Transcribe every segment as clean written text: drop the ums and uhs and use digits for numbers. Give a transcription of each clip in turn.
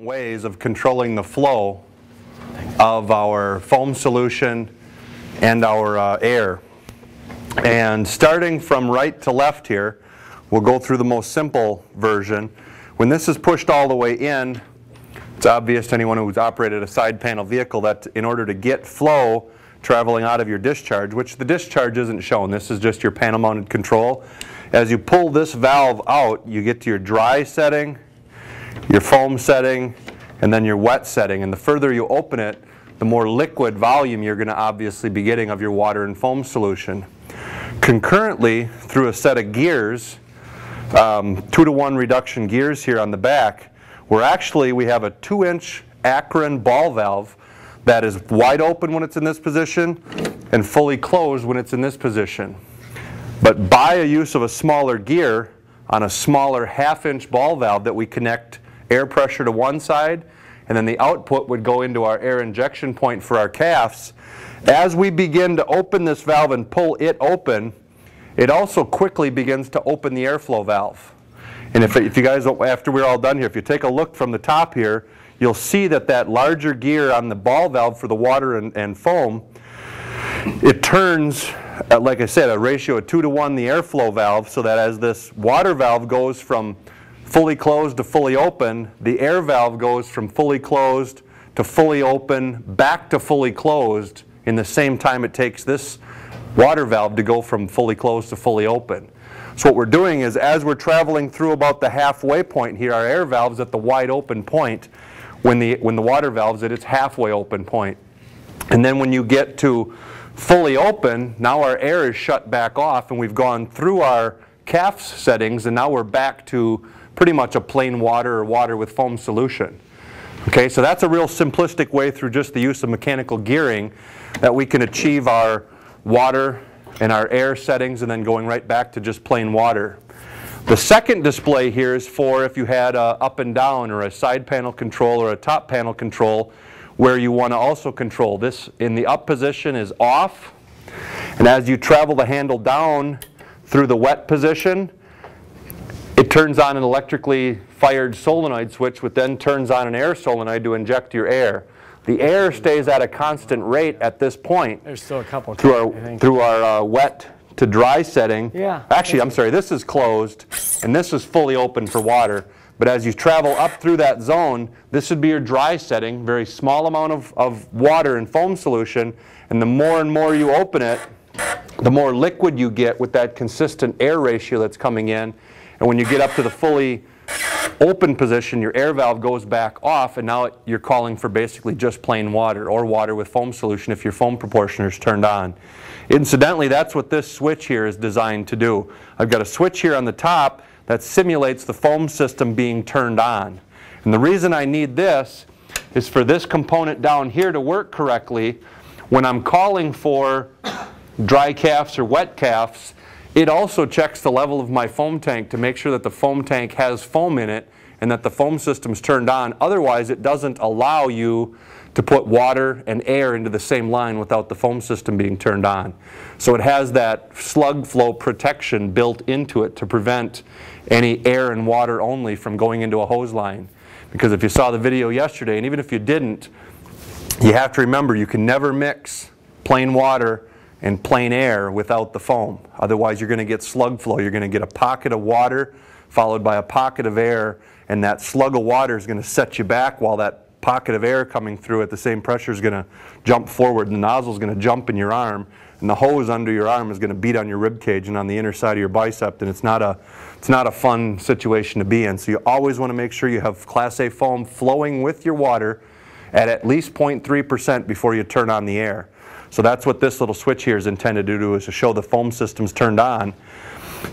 ways of controlling the flow of our foam solution and our air. And starting from right to left here, we'll go through the most simple version. When this is pushed all the way in, it's obvious to anyone who's operated a side panel vehicle that in order to get flow traveling out of your discharge, which the discharge isn't shown, this is just your panel mounted control. As you pull this valve out, you get to your dry setting, your foam setting, and then your wet setting. And the further you open it, the more liquid volume you're going to obviously be getting of your water and foam solution. Concurrently, through a set of gears, 2-to-1 reduction gears here on the back, we have a 2-inch Akron ball valve that is wide open when it's in this position and fully closed when it's in this position. But by a use of a smaller gear on a smaller 1/2-inch ball valve that we connect air pressure to one side, and then the output would go into our air injection point for our CAFS. As we begin to open this valve and pull it open, it also quickly begins to open the airflow valve. And if you guys, after we're all done here, if you take a look from the top here, you'll see that that larger gear on the ball valve for the water and foam, it turns, like I said, a ratio of 2-to-1 the airflow valve, so that as this water valve goes from fully closed to fully open, the air valve goes from fully closed to fully open back to fully closed in the same time it takes this water valve to go from fully closed to fully open. So what we're doing is, as we're traveling through about the halfway point here, our air valve's at the wide open point when the water valve's at its halfway open point. And then when you get to fully open, now our air is shut back off and we've gone through our CAFS settings, and now we're back to pretty much a plain water or water with foam solution. Okay, so that's a real simplistic way through just the use of mechanical gearing that we can achieve our water and our air settings and then going right back to just plain water. The second display here is for if you had a up and down or a side panel control or a top panel control, where you want to also control. This in the up position is off, and as you travel the handle down through the wet position, it turns on an electrically fired solenoid switch, which then turns on an air solenoid to inject your air. The air stays at a constant rate at this point. There's still a couple through our wet to dry setting. Yeah. Actually, I'm sorry, this is closed and this is fully open for water. But as you travel up through that zone, this would be your dry setting, very small amount of water and foam solution. And the more and more you open it, the more liquid you get with that consistent air ratio that's coming in. And when you get up to the fully open position, your air valve goes back off, and now you're calling for basically just plain water or water with foam solution if your foam proportioner is turned on. Incidentally, that's what this switch here is designed to do. I've got a switch here on the top that simulates the foam system being turned on. And the reason I need this is for this component down here to work correctly. When I'm calling for dry CAFS or wet CAFS, it also checks the level of my foam tank to make sure that the foam tank has foam in it and that the foam system's turned on. Otherwise, it doesn't allow you to put water and air into the same line without the foam system being turned on. So it has that slug flow protection built into it to prevent any air and water only from going into a hose line. Because if you saw the video yesterday, and even if you didn't, you have to remember you can never mix plain water and plain air without the foam. Otherwise, you're going to get slug flow. You're going to get a pocket of water followed by a pocket of air, and that slug of water is going to set you back while that pocket of air coming through at the same pressure is going to jump forward, and the nozzle is going to jump in your arm, and the hose under your arm is going to beat on your rib cage and on the inner side of your bicep, and it's not a fun situation to be in. So you always want to make sure you have Class A foam flowing with your water at least 0.3% before you turn on the air. So that's what this little switch here is intended to do, is to show the foam system's turned on.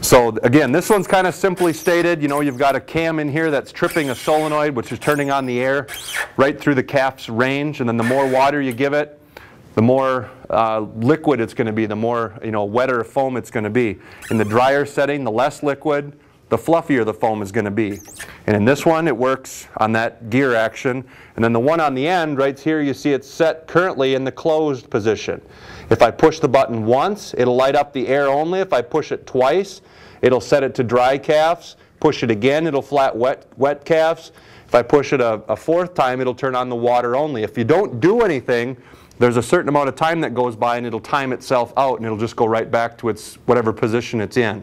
So again, this one's kind of simply stated. You know, you've got a cam in here that's tripping a solenoid, which is turning on the air right through the CAFS range, and then the more water you give it, the more liquid it's going to be, the more wetter foam it's going to be. In the drier setting, the less liquid, the fluffier the foam is going to be. And in this one, it works on that gear action. And then the one on the end, right here, you see it's set currently in the closed position. If I push the button once, it'll light up the air only. If I push it twice, it'll set it to dry CAFS. Push it again, it'll flat wet CAFS. If I push it a fourth time, it'll turn on the water only. If you don't do anything, there's a certain amount of time that goes by and it'll time itself out and it'll just go right back to its whatever position it's in.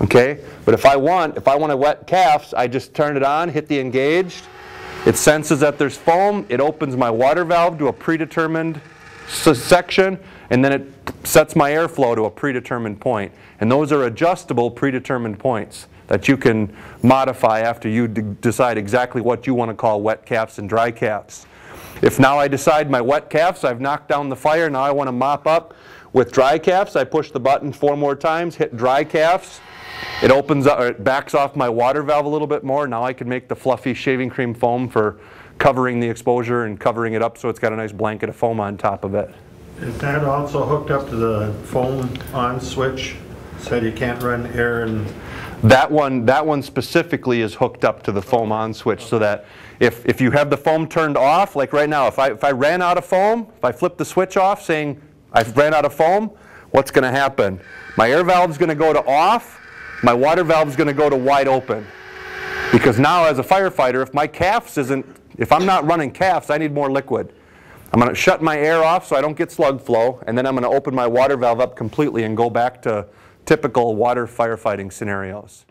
Okay? But if I want a wet CAFS, I just turn it on, hit the engaged. It senses that there's foam. It opens my water valve to a predetermined section, and then it sets my airflow to a predetermined point. And those are adjustable predetermined points that you can modify after you decide exactly what you want to call wet CAFS and dry CAFS. If now I decide my wet CAFS, I've knocked down the fire, now I want to mop up with dry CAFS, I push the button 4 more times, hit dry CAFS. It opens up, or it backs off my water valve a little bit more. Now I can make the fluffy shaving cream foam for covering the exposure and covering it up so it's got a nice blanket of foam on top of it. Is that also hooked up to the foam on switch? Said you can't run air and... That one specifically is hooked up to the foam on switch, so that if you have the foam turned off, like right now, if I ran out of foam, if I flip the switch off saying I've ran out of foam, what's going to happen? My air valve is going to go to off, my water valve is going to go to wide open. Because now as a firefighter, if my CAFS if I'm not running CAFS, I need more liquid. I'm going to shut my air off so I don't get slug flow, and then I'm going to open my water valve up completely and go back to typical water firefighting scenarios.